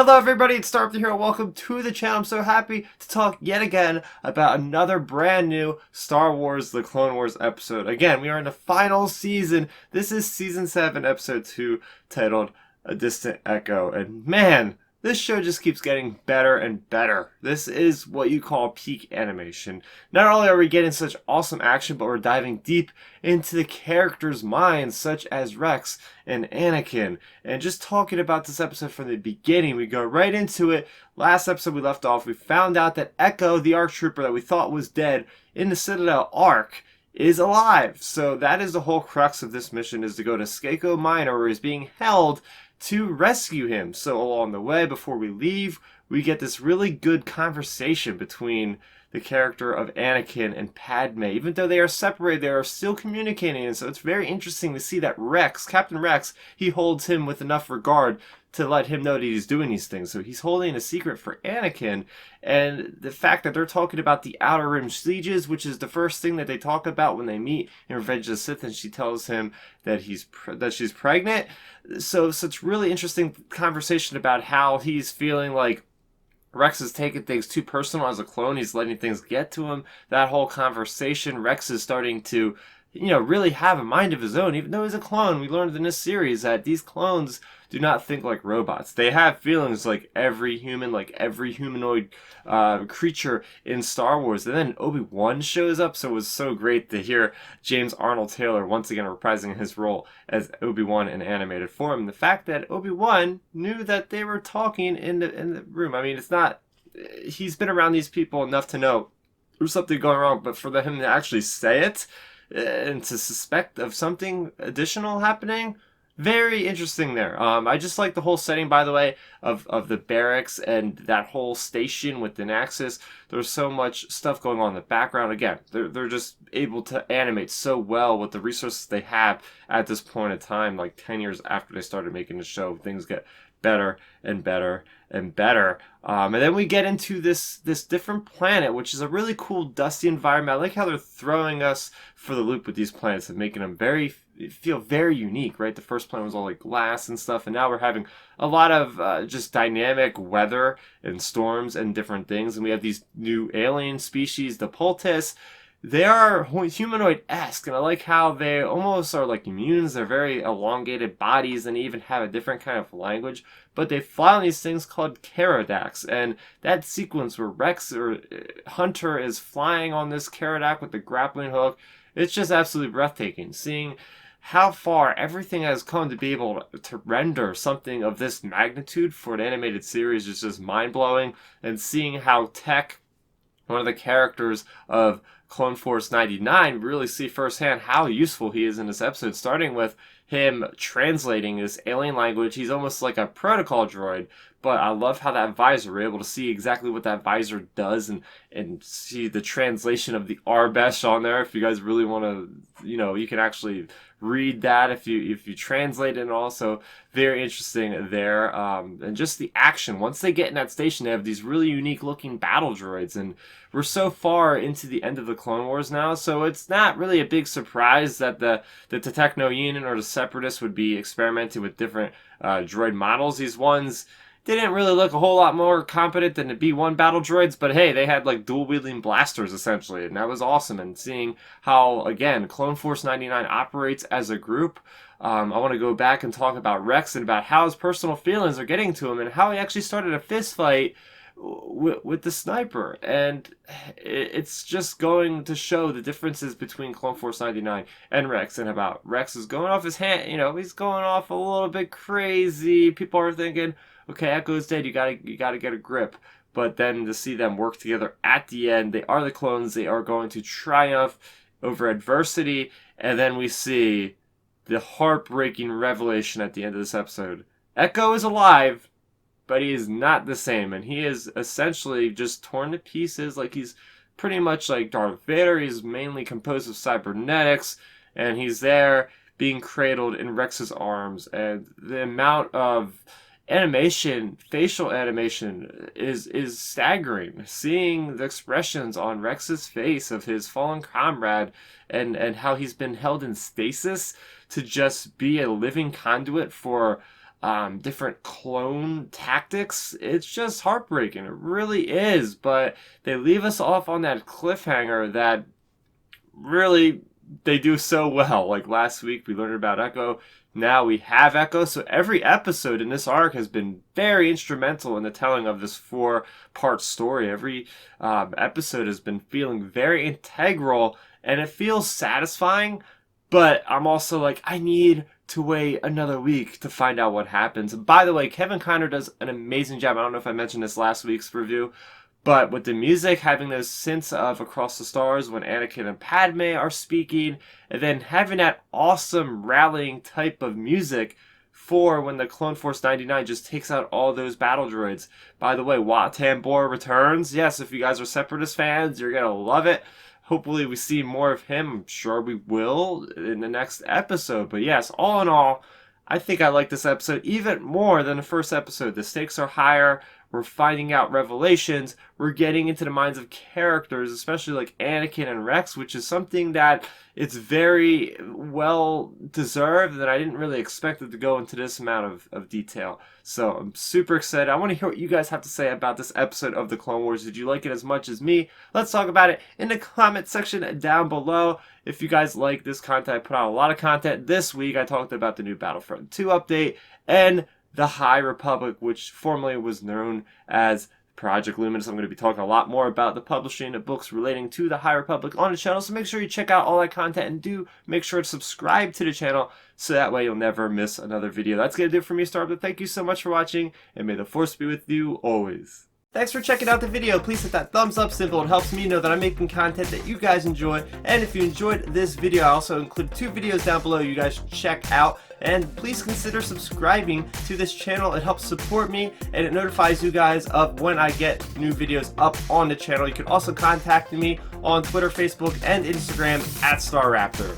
Hello everybody, it's Starrapter here. Welcome to the channel. I'm so happy to talk yet again about another brand new Star Wars The Clone Wars episode. Again, we are in the final season. This is Season 7, Episode 2, titled A Distant Echo. And man, this show just keeps getting better and better. This is what you call peak animation. Not only are we getting such awesome action, but we're diving deep into the characters' minds, such as Rex and Anakin. And just talking about this episode from the beginning, we go right into it. Last episode we left off, we found out that Echo, the ARC trooper that we thought was dead in the Citadel ARC, is alive. So that is the whole crux of this mission, is to go to Skako Minor, where he's being held, to rescue him. So along the way, before we leave, we get this really good conversation between the character of Anakin and Padme. Even though they are separated, they are still communicating, and so it's very interesting to see that Rex, Captain Rex, he holds him with enough regard to let him know that he's doing these things. So he's holding a secret for Anakin, and the fact that they're talking about the Outer Rim sieges, which is the first thing that they talk about when they meet in Revenge of the Sith, and she tells him that she's pregnant. So such really interesting conversation about how he's feeling like Rex is taking things too personal as a clone. He's letting things get to him. That whole conversation, Rex is starting to, really have a mind of his own. Even though he's a clone, we learned in this series that these clones do not think like robots. They have feelings like every human, like every humanoid creature in Star Wars. And then Obi-Wan shows up, so it was so great to hear James Arnold Taylor once again reprising his role as Obi-Wan in animated form. The fact that Obi-Wan knew that they were talking in the room. I mean, it's not... He's been around these people enough to know there's something going wrong, but for him to actually say it and to suspect of something additional happening, very interesting there. I just like the whole setting, by the way, of the barracks and that whole station with the Naxos. There's so much stuff going on in the background. Again, they're just able to animate so well with the resources they have at this point in time. Like 10 years after they started making the show, things get better and better and better. And then we get into this different planet, which is a really cool dusty environment. I like how they're throwing us for the loop with these planets and making them feel very unique, right? The first planet was all like glass and stuff, and now we're having a lot of just dynamic weather and storms and different things. And we have these new alien species, the Poultice. They are humanoid-esque, and I like how they almost are like mutants. They're very elongated bodies, and even have a different kind of language. But they fly on these things called Pterodax, and that sequence where Rex or Hunter is flying on this Pterodax with the grappling hook, it's just absolutely breathtaking. Seeing how far everything has come to be able to render something of this magnitude for an animated series is just mind-blowing, and seeing how Tech, one of the characters of Clone Force 99, really see firsthand how useful he is in this episode, starting with him translating this alien language. He's almost like a protocol droid, but I love how that visor, we're able to see exactly what that visor does and see the translation of the Arbesh on there. If you guys really want to, you can actually read that if you translate it, and also very interesting there. And just the action. Once they get in that station, they have these really unique looking battle droids, and we're so far into the end of the Clone Wars now, so it's not really a big surprise that the Techno Union or the Separatists would be experimenting with different droid models. These ones didn't really look a whole lot more competent than the B-1 battle droids, but hey, they had like dual-wielding blasters essentially, and that was awesome. And seeing how, again, Clone Force 99 operates as a group, I want to go back and talk about Rex and about how his personal feelings are getting to him, and how he actually started a fist fight with the sniper. And it's just going to show the differences between Clone Force 99 and Rex, and about Rex is going off his hand. He's going off a little bit crazy. People are thinking, okay, Echo's dead, you gotta get a grip. But then to see them work together at the end, they are the clones, they are going to triumph over adversity. And then we see the heartbreaking revelation at the end of this episode. Echo is alive, but he is not the same, and he is essentially just torn to pieces. Like, he's pretty much like Darth Vader. He's mainly composed of cybernetics, and he's there being cradled in Rex's arms. And the amount of animation, facial animation, is staggering. Seeing the expressions on Rex's face of his fallen comrade, and how he's been held in stasis to just be a living conduit for different clone tactics. It's just heartbreaking. It really is. But they leave us off on that cliffhanger that really they do so well. Like last week we learned about Echo. Now we have Echo. So every episode in this arc has been very instrumental in the telling of this 4-part story. Every episode has been feeling very integral, and it feels satisfying. But I'm also like, I need to wait another week to find out what happens. And by the way, Kevin Kiner does an amazing job. I don't know if I mentioned this last week's review, but with the music, having those synths of Across the Stars when Anakin and Padme are speaking, and then having that awesome rallying type of music for when the Clone Force 99 just takes out all those battle droids. By the way, Wat Tambor returns. Yes, if you guys are Separatist fans, you're going to love it. Hopefully we see more of him. I'm sure we will in the next episode. But yes, all in all, I think I like this episode even more than the first episode. The stakes are higher. We're finding out revelations. We're getting into the minds of characters, especially like Anakin and Rex, which is something that it's very well deserved that I didn't really expect it to go into this amount of detail. So I'm super excited. I want to hear what you guys have to say about this episode of The Clone Wars. Did you like it as much as me? Let's talk about it in the comment section down below. If you guys like this content, I put out a lot of content this week. I talked about the new Battlefront 2 update and the High Republic, which formerly was known as Project Luminous. I'm going to be talking a lot more about the publishing of books relating to the High Republic on the channel, so make sure you check out all that content and do make sure to subscribe to the channel so that way you'll never miss another video. That's going to do it for me, Starrapter. Thank you so much for watching, and may the Force be with you always. Thanks for checking out the video. Please hit that thumbs up symbol. It helps me know that I'm making content that you guys enjoy. And if you enjoyed this video, I also include 2 videos down below you guys should check out. And please consider subscribing to this channel. It helps support me and it notifies you guys of when I get new videos up on the channel. You can also contact me on Twitter, Facebook, and Instagram at Starrapter.